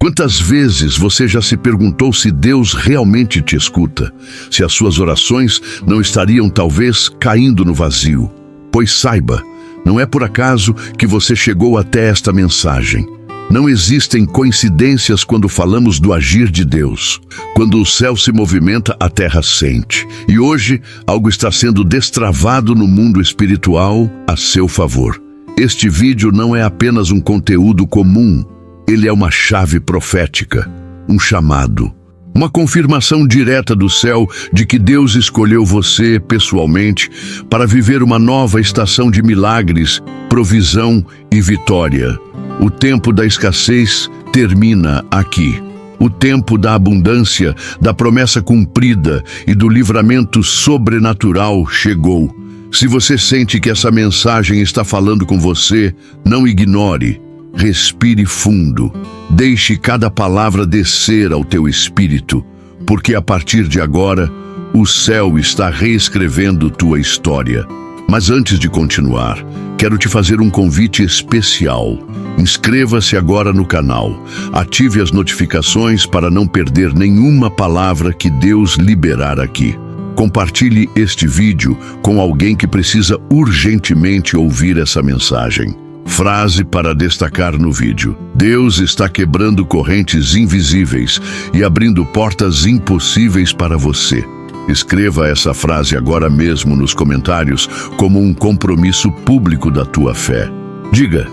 Quantas vezes você já se perguntou se Deus realmente te escuta? Se as suas orações não estariam talvez caindo no vazio? Pois saiba, não é por acaso que você chegou até esta mensagem. Não existem coincidências quando falamos do agir de Deus. Quando o céu se movimenta, a terra sente. E hoje, algo está sendo destravado no mundo espiritual a seu favor. Este vídeo não é apenas um conteúdo comum. Ele é uma chave profética, um chamado, uma confirmação direta do céu de que Deus escolheu você pessoalmente para viver uma nova estação de milagres, provisão e vitória. O tempo da escassez termina aqui. O tempo da abundância, da promessa cumprida e do livramento sobrenatural chegou. Se você sente que essa mensagem está falando com você, não ignore. Respire fundo, deixe cada palavra descer ao teu espírito, porque a partir de agora, o céu está reescrevendo tua história. Mas antes de continuar, quero te fazer um convite especial. Inscreva-se agora no canal, ative as notificações para não perder nenhuma palavra que Deus liberar aqui. Compartilhe este vídeo com alguém que precisa urgentemente ouvir essa mensagem. Frase para destacar no vídeo: Deus está quebrando correntes invisíveis e abrindo portas impossíveis para você. Escreva essa frase agora mesmo nos comentários como um compromisso público da tua fé. Diga: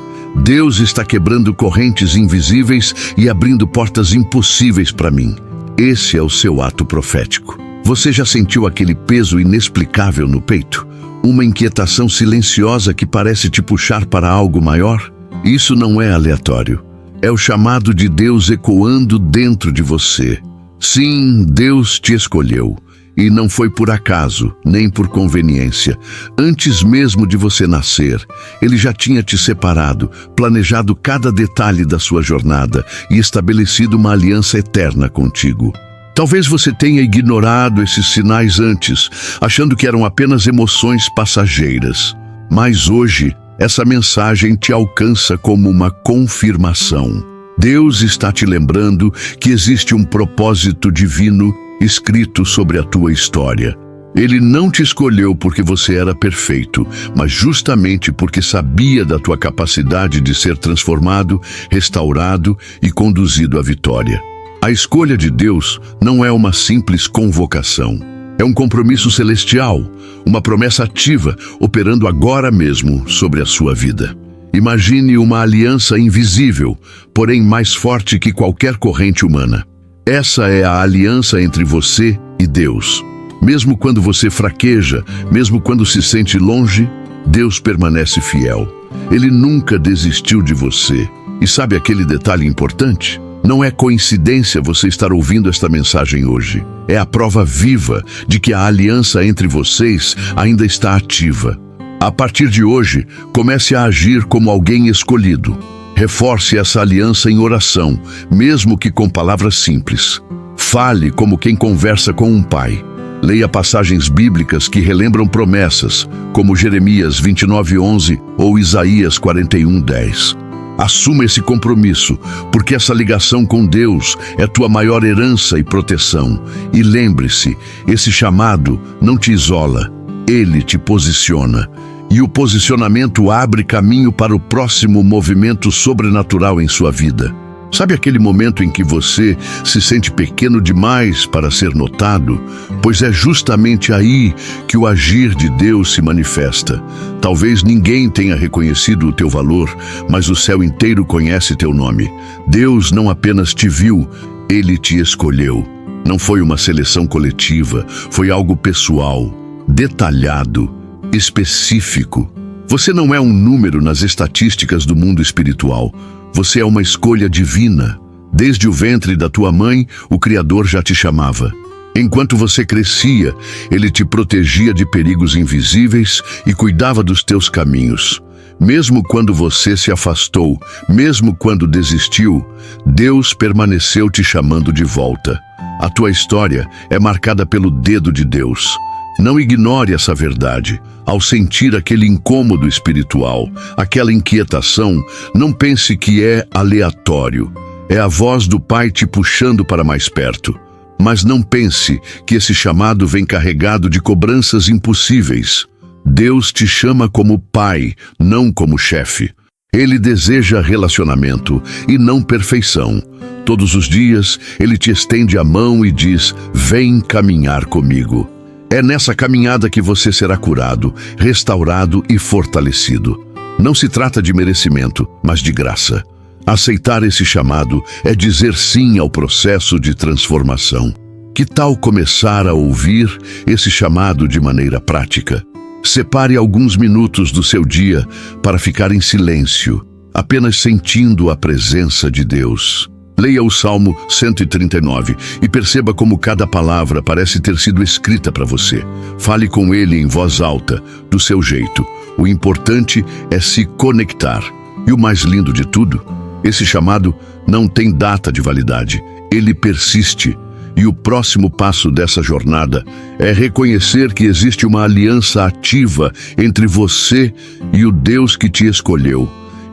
Deus está quebrando correntes invisíveis e abrindo portas impossíveis para mim. Esse é o seu ato profético. Você já sentiu aquele peso inexplicável no peito? Uma inquietação silenciosa que parece te puxar para algo maior? Isso não é aleatório. É o chamado de Deus ecoando dentro de você. Sim, Deus te escolheu. E não foi por acaso, nem por conveniência. Antes mesmo de você nascer, Ele já tinha te separado, planejado cada detalhe da sua jornada e estabelecido uma aliança eterna contigo. Talvez você tenha ignorado esses sinais antes, achando que eram apenas emoções passageiras. Mas hoje, essa mensagem te alcança como uma confirmação. Deus está te lembrando que existe um propósito divino escrito sobre a tua história. Ele não te escolheu porque você era perfeito, mas justamente porque sabia da tua capacidade de ser transformado, restaurado e conduzido à vitória. A escolha de Deus não é uma simples convocação. É um compromisso celestial, uma promessa ativa, operando agora mesmo sobre a sua vida. Imagine uma aliança invisível, porém mais forte que qualquer corrente humana. Essa é a aliança entre você e Deus. Mesmo quando você fraqueja, mesmo quando se sente longe, Deus permanece fiel. Ele nunca desistiu de você. E sabe aquele detalhe importante? Não é coincidência você estar ouvindo esta mensagem hoje. É a prova viva de que a aliança entre vocês ainda está ativa. A partir de hoje, comece a agir como alguém escolhido. Reforce essa aliança em oração, mesmo que com palavras simples. Fale como quem conversa com um pai. Leia passagens bíblicas que relembram promessas, como Jeremias 29:11 ou Isaías 41:10. Assuma esse compromisso, porque essa ligação com Deus é tua maior herança e proteção. E lembre-se, esse chamado não te isola, ele te posiciona. E o posicionamento abre caminho para o próximo movimento sobrenatural em sua vida. Sabe aquele momento em que você se sente pequeno demais para ser notado? Pois é justamente aí que o agir de Deus se manifesta. Talvez ninguém tenha reconhecido o teu valor, mas o céu inteiro conhece teu nome. Deus não apenas te viu, Ele te escolheu. Não foi uma seleção coletiva, foi algo pessoal, detalhado, específico. Você não é um número nas estatísticas do mundo espiritual. Você é uma escolha divina. Desde o ventre da tua mãe, o Criador já te chamava. Enquanto você crescia, Ele te protegia de perigos invisíveis e cuidava dos teus caminhos. Mesmo quando você se afastou, mesmo quando desistiu, Deus permaneceu te chamando de volta. A tua história é marcada pelo dedo de Deus. Não ignore essa verdade. Ao sentir aquele incômodo espiritual, aquela inquietação, não pense que é aleatório. É a voz do Pai te puxando para mais perto. Mas não pense que esse chamado vem carregado de cobranças impossíveis. Deus te chama como pai, não como chefe. Ele deseja relacionamento e não perfeição. Todos os dias, Ele te estende a mão e diz: vem caminhar comigo. É nessa caminhada que você será curado, restaurado e fortalecido. Não se trata de merecimento, mas de graça. Aceitar esse chamado é dizer sim ao processo de transformação. Que tal começar a ouvir esse chamado de maneira prática? Separe alguns minutos do seu dia para ficar em silêncio, apenas sentindo a presença de Deus. Leia o Salmo 139 e perceba como cada palavra parece ter sido escrita para você. Fale com ele em voz alta, do seu jeito. O importante é se conectar. E o mais lindo de tudo, esse chamado não tem data de validade. Ele persiste. E o próximo passo dessa jornada é reconhecer que existe uma aliança ativa entre você e o Deus que te escolheu.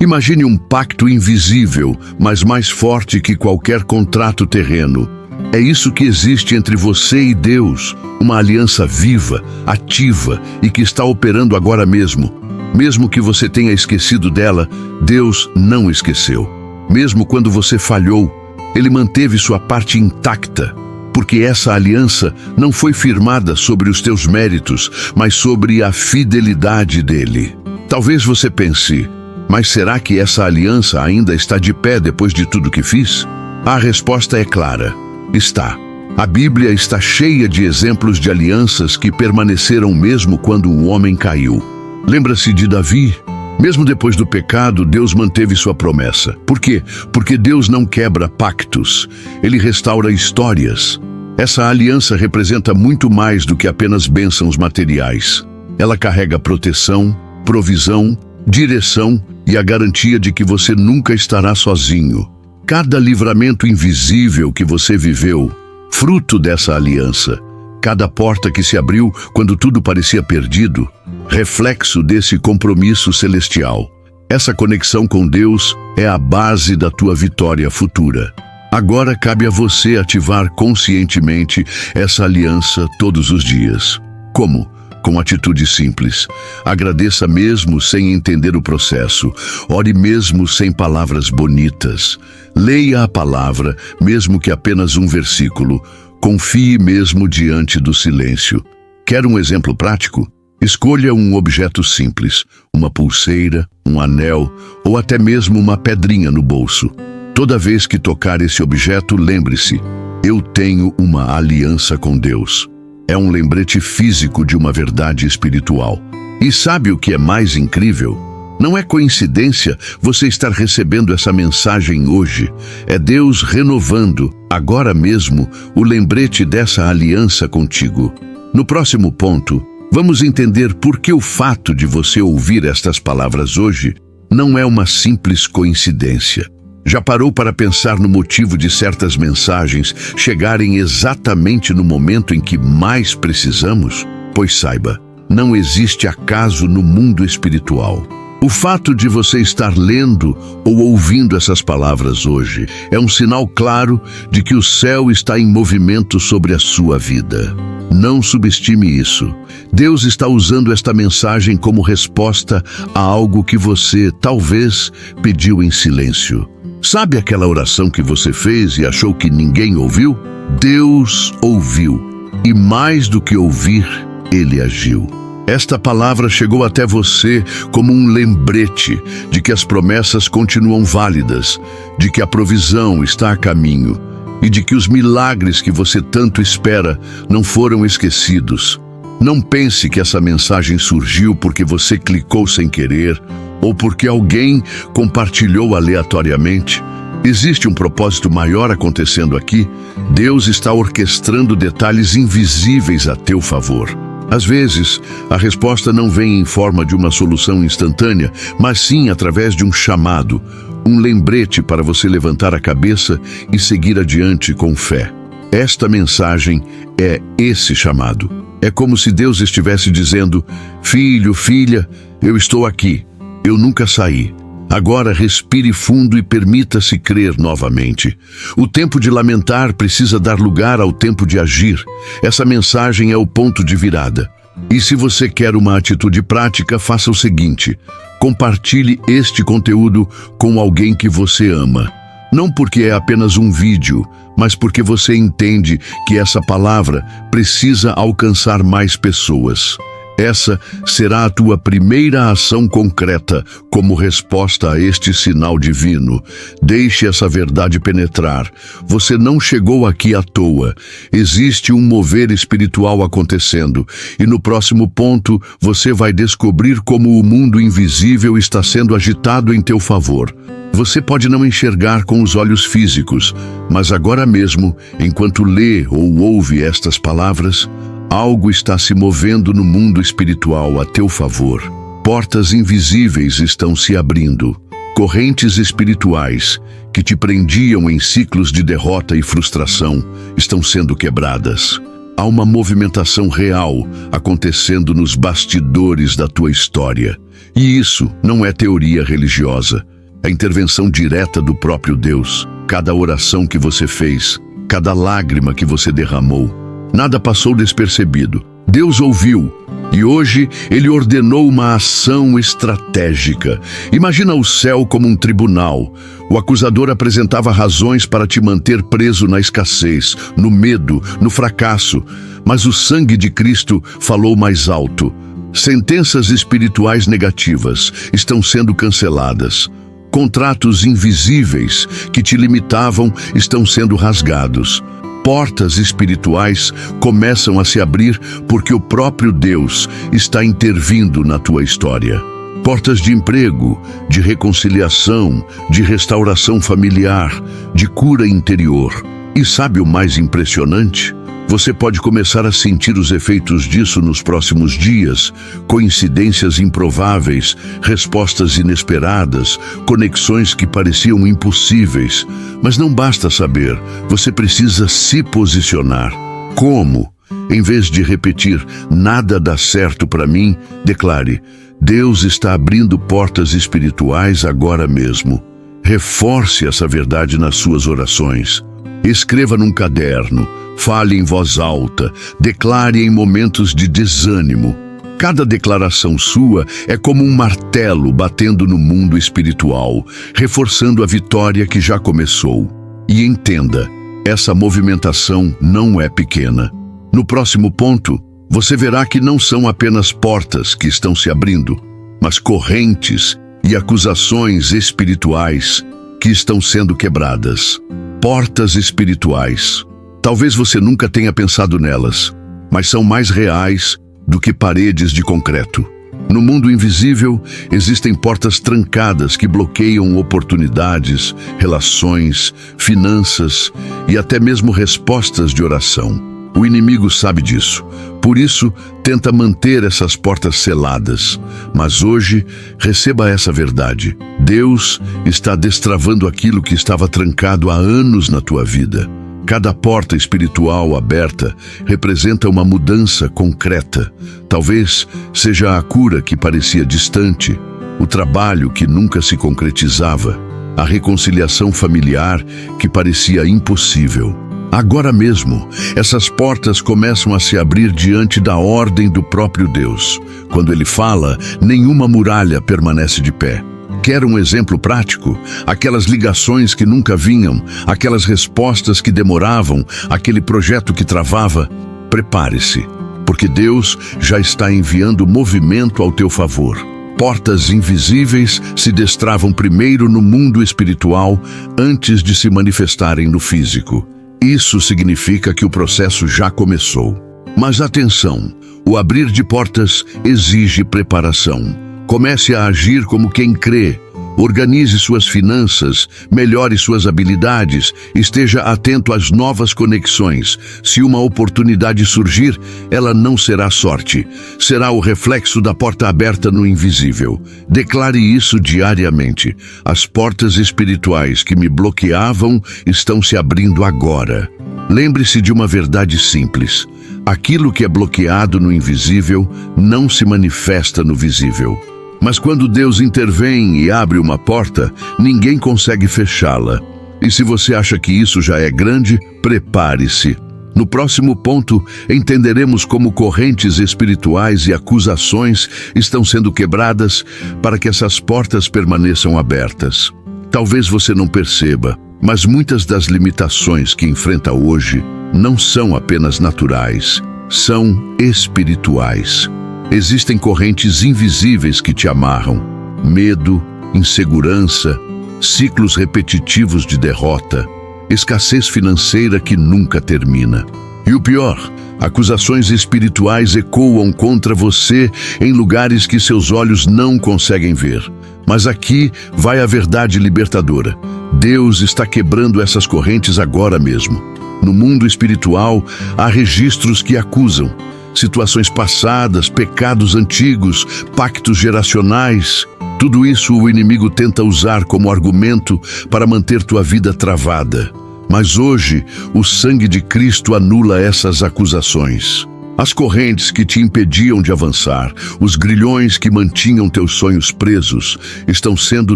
Imagine um pacto invisível, mas mais forte que qualquer contrato terreno. É isso que existe entre você e Deus, uma aliança viva, ativa e que está operando agora mesmo. Mesmo que você tenha esquecido dela, Deus não esqueceu. Mesmo quando você falhou, Ele manteve sua parte intacta. Porque essa aliança não foi firmada sobre os teus méritos, mas sobre a fidelidade dele. Talvez você pense: mas será que essa aliança ainda está de pé depois de tudo que fiz? A resposta é clara: está. A Bíblia está cheia de exemplos de alianças que permaneceram mesmo quando o homem caiu. Lembra-se de Davi? Mesmo depois do pecado, Deus manteve sua promessa. Por quê? Porque Deus não quebra pactos. Ele restaura histórias. Essa aliança representa muito mais do que apenas bênçãos materiais. Ela carrega proteção, provisão, direção e a garantia de que você nunca estará sozinho. Cada livramento invisível que você viveu, fruto dessa aliança. Cada porta que se abriu quando tudo parecia perdido, reflexo desse compromisso celestial. Essa conexão com Deus é a base da tua vitória futura. Agora cabe a você ativar conscientemente essa aliança todos os dias. Como? Com atitude simples. Agradeça mesmo sem entender o processo. Ore mesmo sem palavras bonitas. Leia a palavra, mesmo que apenas um versículo. Confie mesmo diante do silêncio. Quer um exemplo prático? Escolha um objeto simples, uma pulseira, um anel ou até mesmo uma pedrinha no bolso. Toda vez que tocar esse objeto, lembre-se: eu tenho uma aliança com Deus. É um lembrete físico de uma verdade espiritual. E sabe o que é mais incrível? Não é coincidência você estar recebendo essa mensagem hoje. É Deus renovando, agora mesmo, o lembrete dessa aliança contigo. No próximo ponto, vamos entender por que o fato de você ouvir estas palavras hoje não é uma simples coincidência. Já parou para pensar no motivo de certas mensagens chegarem exatamente no momento em que mais precisamos? Pois saiba, não existe acaso no mundo espiritual. O fato de você estar lendo ou ouvindo essas palavras hoje é um sinal claro de que o céu está em movimento sobre a sua vida. Não subestime isso. Deus está usando esta mensagem como resposta a algo que você, talvez, pediu em silêncio. Sabe aquela oração que você fez e achou que ninguém ouviu? Deus ouviu. E mais do que ouvir, Ele agiu. Esta palavra chegou até você como um lembrete de que as promessas continuam válidas, de que a provisão está a caminho e de que os milagres que você tanto espera não foram esquecidos. Não pense que essa mensagem surgiu porque você clicou sem querer ou porque alguém compartilhou aleatoriamente. Existe um propósito maior acontecendo aqui. Deus está orquestrando detalhes invisíveis a teu favor. Às vezes, a resposta não vem em forma de uma solução instantânea, mas sim através de um chamado, um lembrete para você levantar a cabeça e seguir adiante com fé. Esta mensagem é esse chamado. É como se Deus estivesse dizendo: filho, filha, eu estou aqui. Eu nunca saí. Agora respire fundo e permita-se crer novamente. O tempo de lamentar precisa dar lugar ao tempo de agir. Essa mensagem é o ponto de virada. E se você quer uma atitude prática, faça o seguinte: compartilhe este conteúdo com alguém que você ama. Não porque é apenas um vídeo, mas porque você entende que essa palavra precisa alcançar mais pessoas. Essa será a tua primeira ação concreta como resposta a este sinal divino. Deixe essa verdade penetrar. Você não chegou aqui à toa. Existe um mover espiritual acontecendo. E no próximo ponto, você vai descobrir como o mundo invisível está sendo agitado em teu favor. Você pode não enxergar com os olhos físicos, mas agora mesmo, enquanto lê ou ouve estas palavras, algo está se movendo no mundo espiritual a teu favor. Portas invisíveis estão se abrindo. Correntes espirituais que te prendiam em ciclos de derrota e frustração estão sendo quebradas. Há uma movimentação real acontecendo nos bastidores da tua história. E isso não é teoria religiosa. É intervenção direta do próprio Deus. Cada oração que você fez, cada lágrima que você derramou, nada passou despercebido. Deus ouviu e hoje Ele ordenou uma ação estratégica. Imagina o céu como um tribunal. O acusador apresentava razões para te manter preso na escassez, no medo, no fracasso. Mas o sangue de Cristo falou mais alto. Sentenças espirituais negativas estão sendo canceladas. Contratos invisíveis que te limitavam estão sendo rasgados. Portas espirituais começam a se abrir porque o próprio Deus está intervindo na tua história. Portas de emprego, de reconciliação, de restauração familiar, de cura interior. E sabe o mais impressionante? Você pode começar a sentir os efeitos disso nos próximos dias. Coincidências improváveis, respostas inesperadas, conexões que pareciam impossíveis. Mas não basta saber, você precisa se posicionar. Como? Em vez de repetir, nada dá certo para mim, declare, Deus está abrindo portas espirituais agora mesmo. Reforce essa verdade nas suas orações. Escreva num caderno, fale em voz alta, declare em momentos de desânimo. Cada declaração sua é como um martelo batendo no mundo espiritual, reforçando a vitória que já começou. E entenda, essa movimentação não é pequena. No próximo ponto, você verá que não são apenas portas que estão se abrindo, mas correntes e acusações espirituais que estão sendo quebradas. Portas espirituais. Talvez você nunca tenha pensado nelas, mas são mais reais do que paredes de concreto. No mundo invisível, existem portas trancadas que bloqueiam oportunidades, relações, finanças e até mesmo respostas de oração. O inimigo sabe disso, por isso tenta manter essas portas seladas. Mas hoje, receba essa verdade. Deus está destravando aquilo que estava trancado há anos na tua vida. Cada porta espiritual aberta representa uma mudança concreta. Talvez seja a cura que parecia distante, o trabalho que nunca se concretizava, a reconciliação familiar que parecia impossível. Agora mesmo, essas portas começam a se abrir diante da ordem do próprio Deus. Quando Ele fala, nenhuma muralha permanece de pé. Quer um exemplo prático? Aquelas ligações que nunca vinham, aquelas respostas que demoravam, aquele projeto que travava. Prepare-se, porque Deus já está enviando movimento ao teu favor. Portas invisíveis se destravam primeiro no mundo espiritual antes de se manifestarem no físico. Isso significa que o processo já começou. Mas atenção, o abrir de portas exige preparação. Comece a agir como quem crê. Organize suas finanças, melhore suas habilidades, esteja atento às novas conexões. Se uma oportunidade surgir, ela não será sorte. Será o reflexo da porta aberta no invisível. Declare isso diariamente. As portas espirituais que me bloqueavam estão se abrindo agora. Lembre-se de uma verdade simples. Aquilo que é bloqueado no invisível não se manifesta no visível. Mas quando Deus intervém e abre uma porta, ninguém consegue fechá-la. E se você acha que isso já é grande, prepare-se. No próximo ponto, entenderemos como correntes espirituais e acusações estão sendo quebradas para que essas portas permaneçam abertas. Talvez você não perceba, mas muitas das limitações que enfrenta hoje não são apenas naturais, são espirituais. Existem correntes invisíveis que te amarram: medo, insegurança, ciclos repetitivos de derrota, escassez financeira que nunca termina. E o pior, acusações espirituais ecoam contra você em lugares que seus olhos não conseguem ver. Mas aqui vai a verdade libertadora. Deus está quebrando essas correntes agora mesmo. No mundo espiritual, há registros que acusam. Situações passadas, pecados antigos, pactos geracionais. Tudo isso o inimigo tenta usar como argumento para manter tua vida travada. Mas hoje, o sangue de Cristo anula essas acusações. As correntes que te impediam de avançar, os grilhões que mantinham teus sonhos presos, estão sendo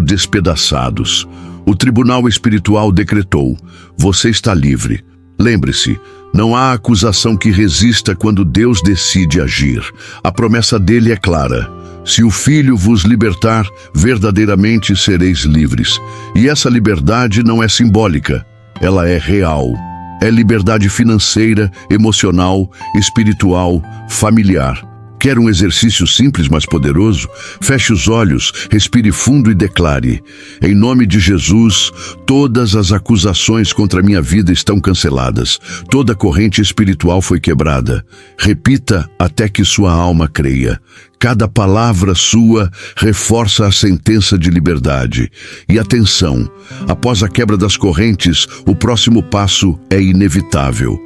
despedaçados. O tribunal espiritual decretou: você está livre. Lembre-se, não há acusação que resista quando Deus decide agir. A promessa dele é clara: se o Filho vos libertar, verdadeiramente sereis livres. E essa liberdade não é simbólica, ela é real. É liberdade financeira, emocional, espiritual, familiar. Quer um exercício simples, mas poderoso? Feche os olhos, respire fundo e declare: em nome de Jesus, todas as acusações contra a minha vida estão canceladas. Toda corrente espiritual foi quebrada. Repita até que sua alma creia. Cada palavra sua reforça a sentença de liberdade. E atenção, após a quebra das correntes, o próximo passo é inevitável.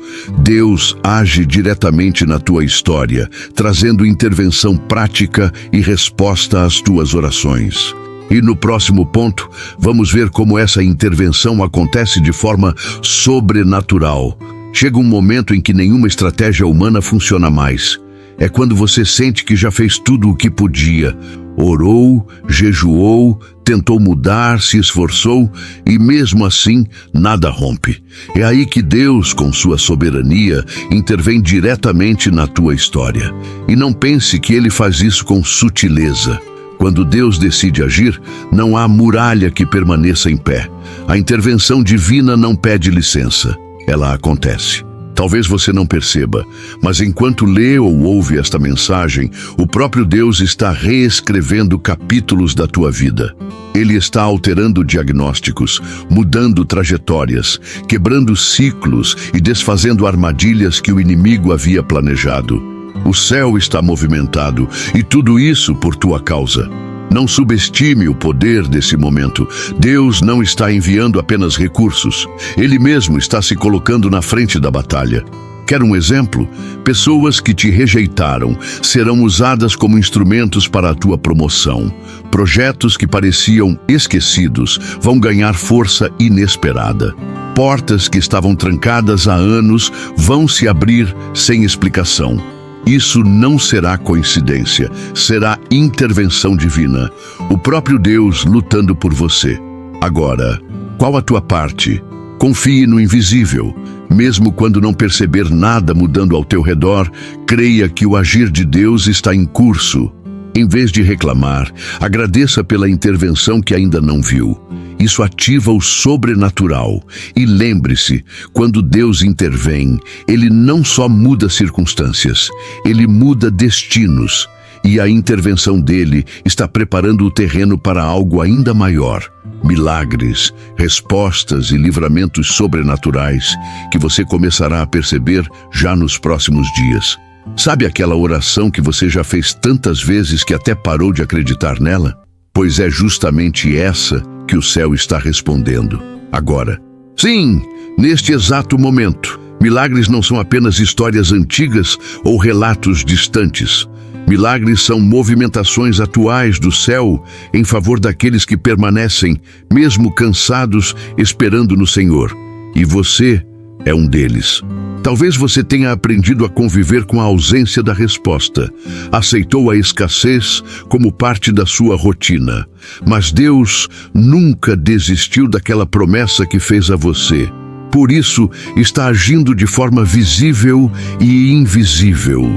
Deus age diretamente na tua história, trazendo intervenção prática e resposta às tuas orações. E no próximo ponto, vamos ver como essa intervenção acontece de forma sobrenatural. Chega um momento em que nenhuma estratégia humana funciona mais. É quando você sente que já fez tudo o que podia. Orou, jejuou, tentou mudar, se esforçou e mesmo assim nada rompe. É aí que Deus, com sua soberania, intervém diretamente na tua história. E não pense que Ele faz isso com sutileza. Quando Deus decide agir, não há muralha que permaneça em pé. A intervenção divina não pede licença. Ela acontece. Talvez você não perceba, mas enquanto lê ou ouve esta mensagem, o próprio Deus está reescrevendo capítulos da tua vida. Ele está alterando diagnósticos, mudando trajetórias, quebrando ciclos e desfazendo armadilhas que o inimigo havia planejado. O céu está movimentado e tudo isso por tua causa. Não subestime o poder desse momento. Deus não está enviando apenas recursos. Ele mesmo está se colocando na frente da batalha. Quer um exemplo? Pessoas que te rejeitaram serão usadas como instrumentos para a tua promoção. Projetos que pareciam esquecidos vão ganhar força inesperada. Portas que estavam trancadas há anos vão se abrir sem explicação. Isso não será coincidência, será intervenção divina. O próprio Deus lutando por você. Agora, qual a tua parte? Confie no invisível. Mesmo quando não perceber nada mudando ao teu redor, creia que o agir de Deus está em curso. Em vez de reclamar, agradeça pela intervenção que ainda não viu. Isso ativa o sobrenatural. E lembre-se, quando Deus intervém, Ele não só muda circunstâncias, Ele muda destinos. E a intervenção dele está preparando o terreno para algo ainda maior. Milagres, respostas e livramentos sobrenaturais que você começará a perceber já nos próximos dias. Sabe aquela oração que você já fez tantas vezes que até parou de acreditar nela? Pois é justamente essa que o céu está respondendo agora. Sim, neste exato momento. Milagres não são apenas histórias antigas ou relatos distantes. Milagres são movimentações atuais do céu em favor daqueles que permanecem, mesmo cansados, esperando no Senhor. E você é um deles. Talvez você tenha aprendido a conviver com a ausência da resposta. Aceitou a escassez como parte da sua rotina. Mas Deus nunca desistiu daquela promessa que fez a você. Por isso, está agindo de forma visível e invisível.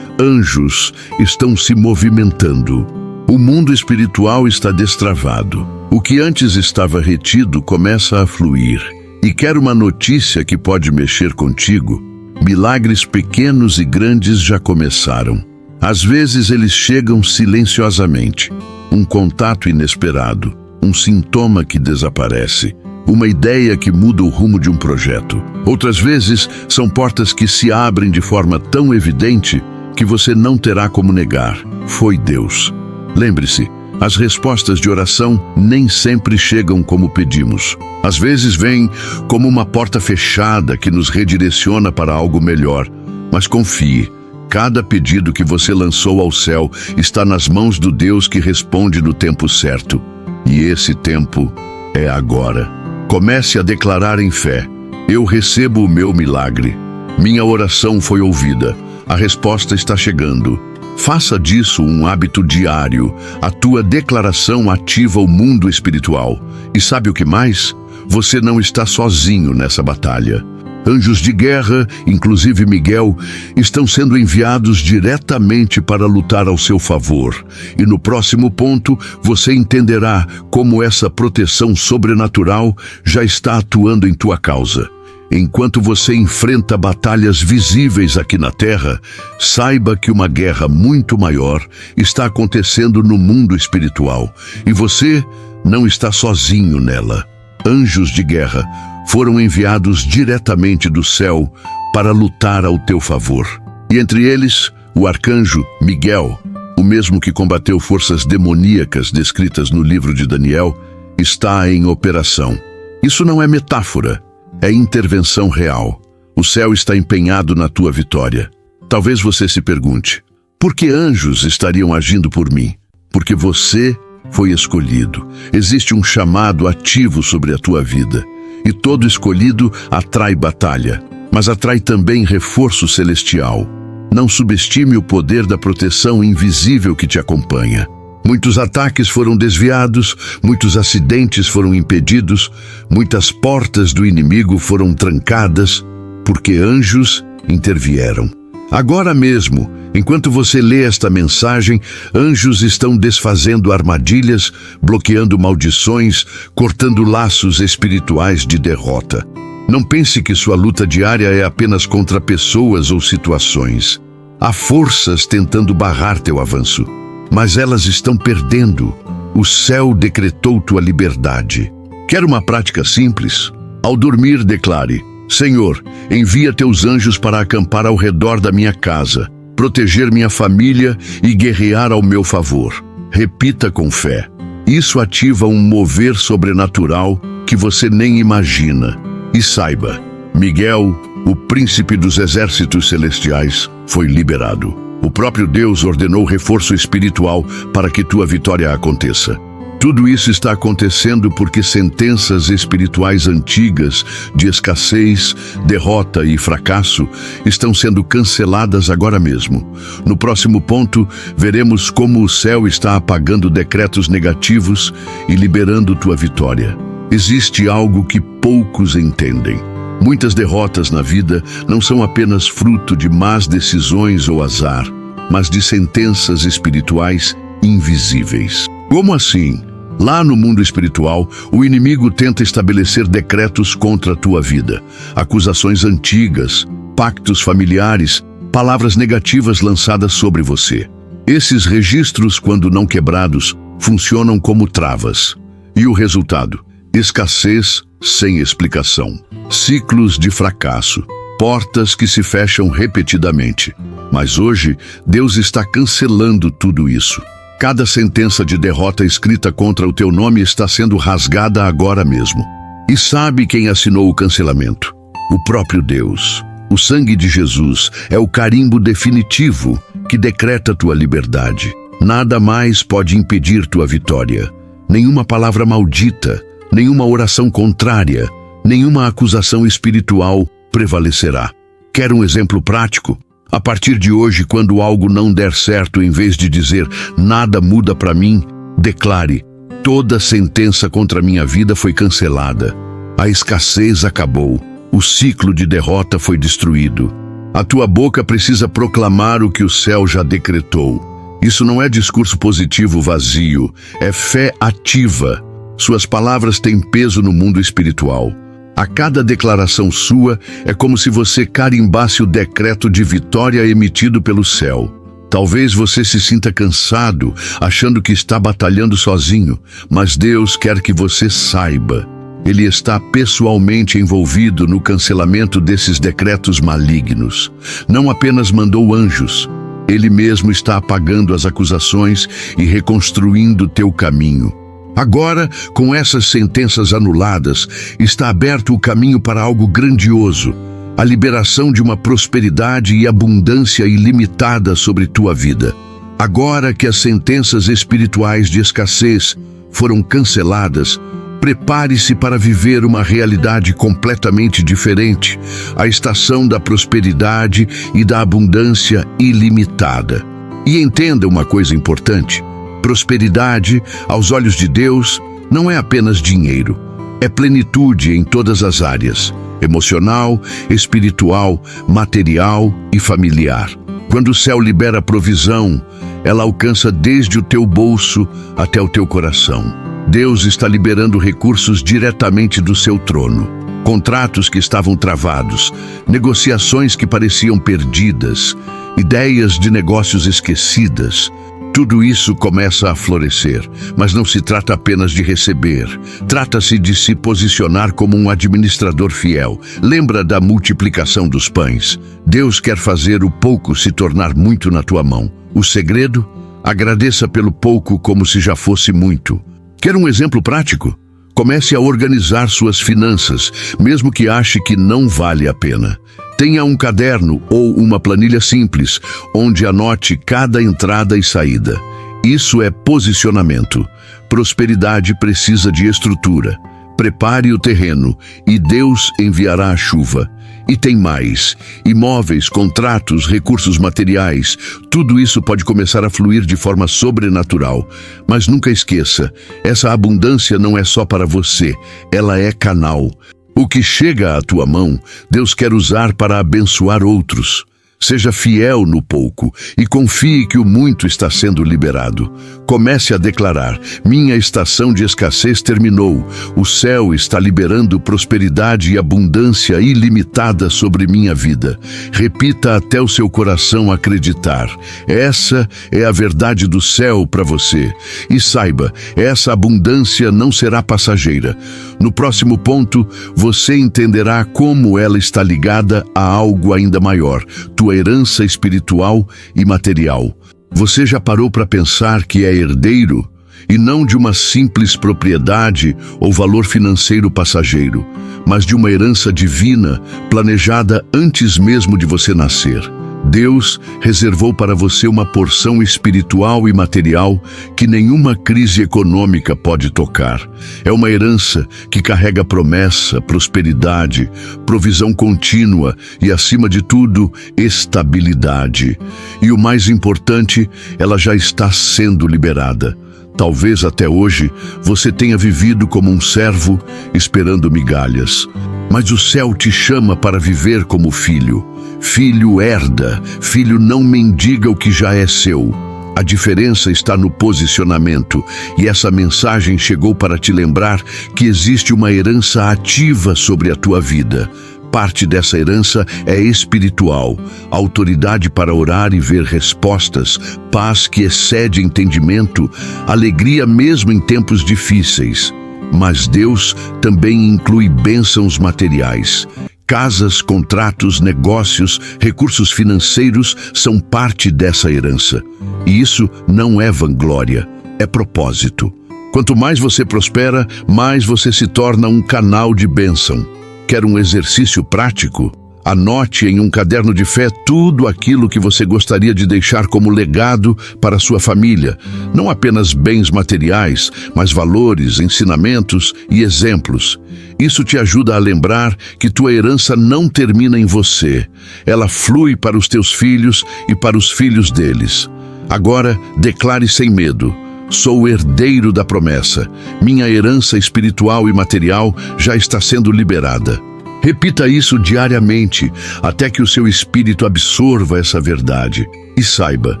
Anjos estão se movimentando. O mundo espiritual está destravado. O que antes estava retido começa a fluir. E quero uma notícia que pode mexer contigo. Milagres pequenos e grandes já começaram. Às vezes eles chegam silenciosamente. Um contato inesperado, um sintoma que desaparece, uma ideia que muda o rumo de um projeto. Outras vezes são portas que se abrem de forma tão evidente que você não terá como negar. Foi Deus. Lembre-se, as respostas de oração nem sempre chegam como pedimos. Às vezes vêm como uma porta fechada que nos redireciona para algo melhor. Mas confie, cada pedido que você lançou ao céu está nas mãos do Deus que responde no tempo certo. E esse tempo é agora. Comece a declarar em fé: eu recebo o meu milagre. Minha oração foi ouvida. A resposta está chegando. Faça disso um hábito diário. A tua declaração ativa o mundo espiritual. E sabe o que mais? Você não está sozinho nessa batalha. Anjos de guerra, inclusive Miguel, estão sendo enviados diretamente para lutar ao seu favor. E no próximo ponto, você entenderá como essa proteção sobrenatural já está atuando em tua causa. Enquanto você enfrenta batalhas visíveis aqui na Terra, saiba que uma guerra muito maior está acontecendo no mundo espiritual. E você não está sozinho nela. Anjos de guerra foram enviados diretamente do céu para lutar ao teu favor. E entre eles, o arcanjo Miguel, o mesmo que combateu forças demoníacas descritas no livro de Daniel, está em operação. Isso não é metáfora. É intervenção real. O céu está empenhado na tua vitória. Talvez você se pergunte: por que anjos estariam agindo por mim? Porque você foi escolhido. Existe um chamado ativo sobre a tua vida. E todo escolhido atrai batalha, mas atrai também reforço celestial. Não subestime o poder da proteção invisível que te acompanha. Muitos ataques foram desviados, muitos acidentes foram impedidos, muitas portas do inimigo foram trancadas, porque anjos intervieram. Agora mesmo, enquanto você lê esta mensagem, anjos estão desfazendo armadilhas, bloqueando maldições, cortando laços espirituais de derrota. Não pense que sua luta diária é apenas contra pessoas ou situações. Há forças tentando barrar teu avanço. Mas elas estão perdendo. O céu decretou tua liberdade. Quer uma prática simples? Ao dormir, declare: Senhor, envia teus anjos para acampar ao redor da minha casa, proteger minha família e guerrear ao meu favor. Repita com fé. Isso ativa um mover sobrenatural que você nem imagina. E saiba, Miguel, o príncipe dos exércitos celestiais, foi liberado. O próprio Deus ordenou reforço espiritual para que tua vitória aconteça. Tudo isso está acontecendo porque sentenças espirituais antigas de escassez, derrota e fracasso estão sendo canceladas agora mesmo. No próximo ponto, veremos como o céu está apagando decretos negativos e liberando tua vitória. Existe algo que poucos entendem. Muitas derrotas na vida não são apenas fruto de más decisões ou azar, mas de sentenças espirituais invisíveis. Como assim? Lá no mundo espiritual, o inimigo tenta estabelecer decretos contra a tua vida, acusações antigas, pactos familiares, palavras negativas lançadas sobre você. Esses registros, quando não quebrados, funcionam como travas. E o resultado? Escassez sem explicação. Ciclos de fracasso. Portas que se fecham repetidamente. Mas hoje, Deus está cancelando tudo isso. Cada sentença de derrota escrita contra o teu nome está sendo rasgada agora mesmo. E sabe quem assinou o cancelamento? O próprio Deus. O sangue de Jesus é o carimbo definitivo que decreta tua liberdade. Nada mais pode impedir tua vitória. Nenhuma palavra maldita, nenhuma oração contrária, nenhuma acusação espiritual prevalecerá. Quer um exemplo prático? A partir de hoje, quando algo não der certo, em vez de dizer nada muda para mim, declare: toda sentença contra a minha vida foi cancelada. A escassez acabou. O ciclo de derrota foi destruído. A tua boca precisa proclamar o que o céu já decretou. Isso não é discurso positivo vazio, é fé ativa. Suas palavras têm peso no mundo espiritual. A cada declaração sua é como se você carimbasse o decreto de vitória emitido pelo céu. Talvez você se sinta cansado, achando que está batalhando sozinho, mas Deus quer que você saiba. Ele está pessoalmente envolvido no cancelamento desses decretos malignos. Não apenas mandou anjos, Ele mesmo está apagando as acusações e reconstruindo teu caminho. Agora, com essas sentenças anuladas, está aberto o caminho para algo grandioso, a liberação de uma prosperidade e abundância ilimitada sobre tua vida. Agora que as sentenças espirituais de escassez foram canceladas, prepare-se para viver uma realidade completamente diferente, a estação da prosperidade e da abundância ilimitada. E entenda uma coisa importante: prosperidade, aos olhos de Deus, não é apenas dinheiro. É plenitude em todas as áreas: emocional, espiritual, material e familiar. Quando o céu libera provisão, ela alcança desde o teu bolso até o teu coração. Deus está liberando recursos diretamente do seu trono. Contratos que estavam travados, negociações que pareciam perdidas, ideias de negócios esquecidas. Tudo isso começa a florescer, mas não se trata apenas de receber. Trata-se de se posicionar como um administrador fiel. Lembra da multiplicação dos pães? Deus quer fazer o pouco se tornar muito na tua mão. O segredo? Agradeça pelo pouco como se já fosse muito. Quer um exemplo prático? Comece a organizar suas finanças, mesmo que ache que não vale a pena. Tenha um caderno ou uma planilha simples, onde anote cada entrada e saída. Isso é posicionamento. Prosperidade precisa de estrutura. Prepare o terreno e Deus enviará a chuva. E tem mais: imóveis, contratos, recursos materiais, tudo isso pode começar a fluir de forma sobrenatural. Mas nunca esqueça, essa abundância não é só para você, ela é canal. O que chega à tua mão, Deus quer usar para abençoar outros. Seja fiel no pouco e confie que o muito está sendo liberado. Comece a declarar: minha estação de escassez terminou. O céu está liberando prosperidade e abundância ilimitada sobre minha vida. Repita até o seu coração acreditar. Essa é a verdade do céu para você. E saiba, essa abundância não será passageira. No próximo ponto, você entenderá como ela está ligada a algo ainda maior: tua herança espiritual e material. Você já parou para pensar que é herdeiro e não de uma simples propriedade ou valor financeiro passageiro, mas de uma herança divina planejada antes mesmo de você nascer? Deus reservou para você uma porção espiritual e material que nenhuma crise econômica pode tocar. É uma herança que carrega promessa, prosperidade, provisão contínua e, acima de tudo, estabilidade. E o mais importante, ela já está sendo liberada. Talvez até hoje você tenha vivido como um servo esperando migalhas. Mas o céu te chama para viver como filho. Filho herda, filho não mendiga o que já é seu. A diferença está no posicionamento, e essa mensagem chegou para te lembrar que existe uma herança ativa sobre a tua vida. Parte dessa herança é espiritual: autoridade para orar e ver respostas, paz que excede entendimento, alegria mesmo em tempos difíceis. Mas Deus também inclui bênçãos materiais. Casas, contratos, negócios, recursos financeiros são parte dessa herança. E isso não é vanglória, é propósito. Quanto mais você prospera, mais você se torna um canal de bênção. Quer um exercício prático? Anote em um caderno de fé tudo aquilo que você gostaria de deixar como legado para sua família. Não apenas bens materiais, mas valores, ensinamentos e exemplos. Isso te ajuda a lembrar que tua herança não termina em você. Ela flui para os teus filhos e para os filhos deles. Agora, declare sem medo: sou o herdeiro da promessa. Minha herança espiritual e material já está sendo liberada. Repita isso diariamente, até que o seu espírito absorva essa verdade. E saiba,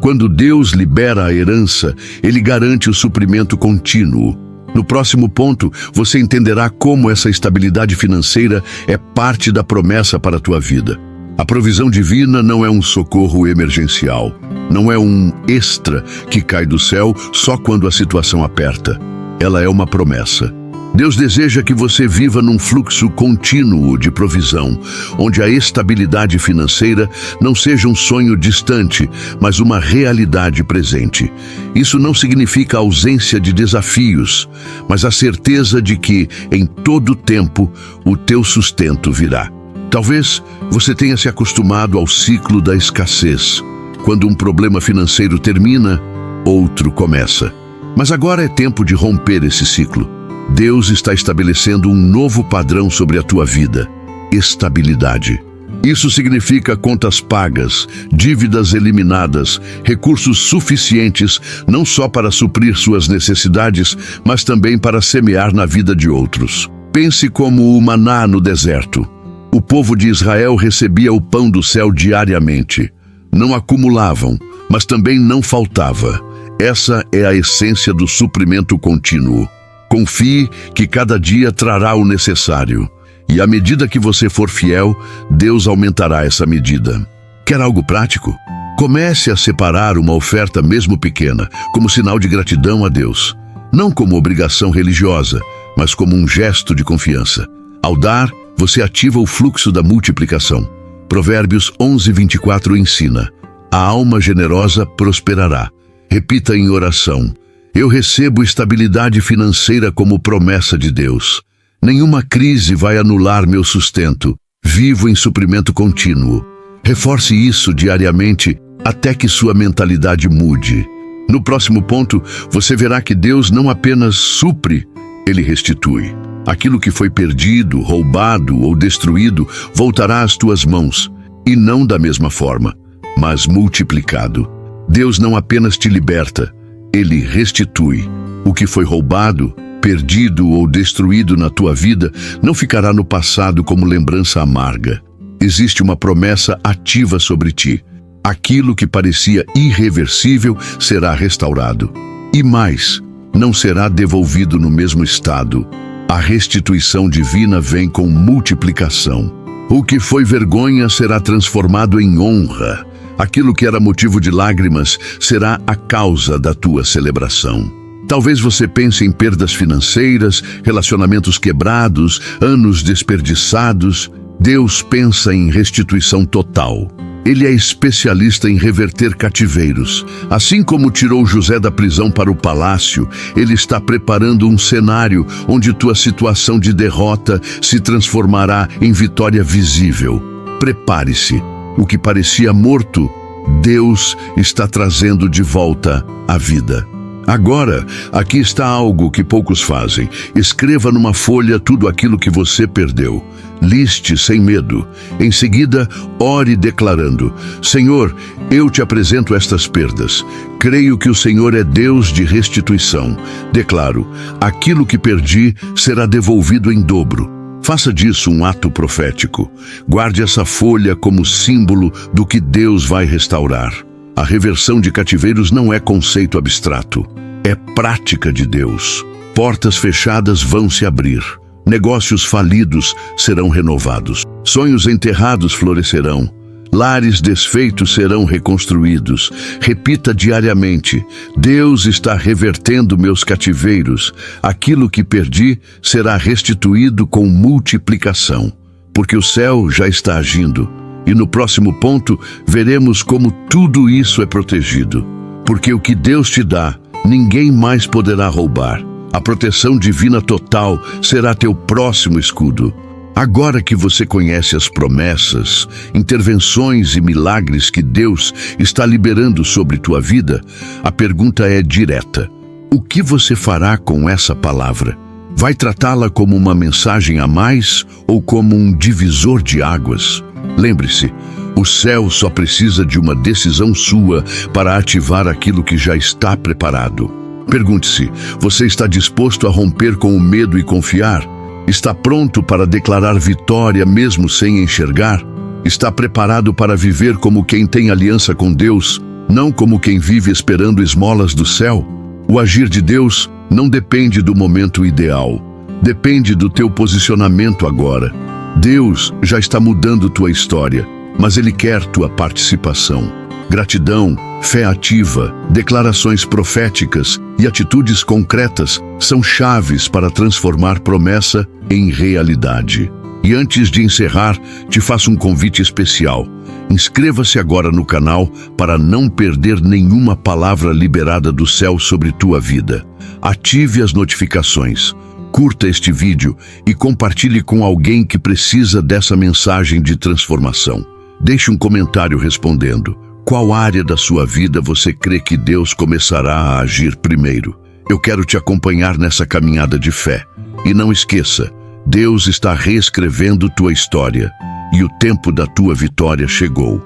quando Deus libera a herança, Ele garante o suprimento contínuo. No próximo ponto, você entenderá como essa estabilidade financeira é parte da promessa para a tua vida. A provisão divina não é um socorro emergencial, não é um extra que cai do céu só quando a situação aperta. Ela é uma promessa. Deus deseja que você viva num fluxo contínuo de provisão, onde a estabilidade financeira não seja um sonho distante, mas uma realidade presente. Isso não significa ausência de desafios, mas a certeza de que, em todo tempo, o teu sustento virá. Talvez você tenha se acostumado ao ciclo da escassez. Quando um problema financeiro termina, outro começa. Mas agora é tempo de romper esse ciclo. Deus está estabelecendo um novo padrão sobre a tua vida: estabilidade. Isso significa contas pagas, dívidas eliminadas, recursos suficientes não só para suprir suas necessidades, mas também para semear na vida de outros. Pense como o maná no deserto. O povo de Israel recebia o pão do céu diariamente. Não acumulavam, mas também não faltava. Essa é a essência do suprimento contínuo. Confie que cada dia trará o necessário. E à medida que você for fiel, Deus aumentará essa medida. Quer algo prático? Comece a separar uma oferta mesmo pequena, como sinal de gratidão a Deus. Não como obrigação religiosa, mas como um gesto de confiança. Ao dar, você ativa o fluxo da multiplicação. Provérbios 11:24 ensina: a alma generosa prosperará. Repita em oração: eu recebo estabilidade financeira como promessa de Deus. Nenhuma crise vai anular meu sustento. Vivo em suprimento contínuo. Reforce isso diariamente até que sua mentalidade mude. No próximo ponto, você verá que Deus não apenas supre, Ele restitui. Aquilo que foi perdido, roubado ou destruído voltará às tuas mãos, e não da mesma forma, mas multiplicado. Deus não apenas te liberta, Ele restitui. O que foi roubado, perdido ou destruído na tua vida não ficará no passado como lembrança amarga. Existe uma promessa ativa sobre ti. Aquilo que parecia irreversível será restaurado. E mais, não será devolvido no mesmo estado. A restituição divina vem com multiplicação. O que foi vergonha será transformado em honra. Aquilo que era motivo de lágrimas será a causa da tua celebração. Talvez você pense em perdas financeiras, relacionamentos quebrados, anos desperdiçados. Deus pensa em restituição total. Ele é especialista em reverter cativeiros. Assim como tirou José da prisão para o palácio, Ele está preparando um cenário onde tua situação de derrota se transformará em vitória visível. Prepare-se. O que parecia morto, Deus está trazendo de volta à vida. Agora, aqui está algo que poucos fazem. Escreva numa folha tudo aquilo que você perdeu. Liste sem medo. Em seguida, ore declarando: Senhor, eu te apresento estas perdas. Creio que o Senhor é Deus de restituição. Declaro: aquilo que perdi será devolvido em dobro. Faça disso um ato profético. Guarde essa folha como símbolo do que Deus vai restaurar. A reversão de cativeiros não é conceito abstrato. É prática de Deus. Portas fechadas vão se abrir. Negócios falidos serão renovados. Sonhos enterrados florescerão. Lares desfeitos serão reconstruídos. Repita diariamente: Deus está revertendo meus cativeiros. Aquilo que perdi será restituído com multiplicação. Porque o céu já está agindo. E no próximo ponto, veremos como tudo isso é protegido. Porque o que Deus te dá, ninguém mais poderá roubar. A proteção divina total será teu próximo escudo. Agora que você conhece as promessas, intervenções e milagres que Deus está liberando sobre tua vida, a pergunta é direta: o que você fará com essa palavra? Vai tratá-la como uma mensagem a mais ou como um divisor de águas? Lembre-se, o céu só precisa de uma decisão sua para ativar aquilo que já está preparado. Pergunte-se: você está disposto a romper com o medo e confiar? Está pronto para declarar vitória mesmo sem enxergar? Está preparado para viver como quem tem aliança com Deus, não como quem vive esperando esmolas do céu? O agir de Deus não depende do momento ideal, depende do teu posicionamento agora. Deus já está mudando tua história, mas Ele quer tua participação. Gratidão, fé ativa, declarações proféticas e atitudes concretas são chaves para transformar promessa em realidade. E antes de encerrar, te faço um convite especial. Inscreva-se agora no canal para não perder nenhuma palavra liberada do céu sobre tua vida. Ative as notificações, curta este vídeo e compartilhe com alguém que precisa dessa mensagem de transformação. Deixe um comentário respondendo: qual área da sua vida você crê que Deus começará a agir primeiro? Eu quero te acompanhar nessa caminhada de fé. E não esqueça, Deus está reescrevendo tua história e o tempo da tua vitória chegou.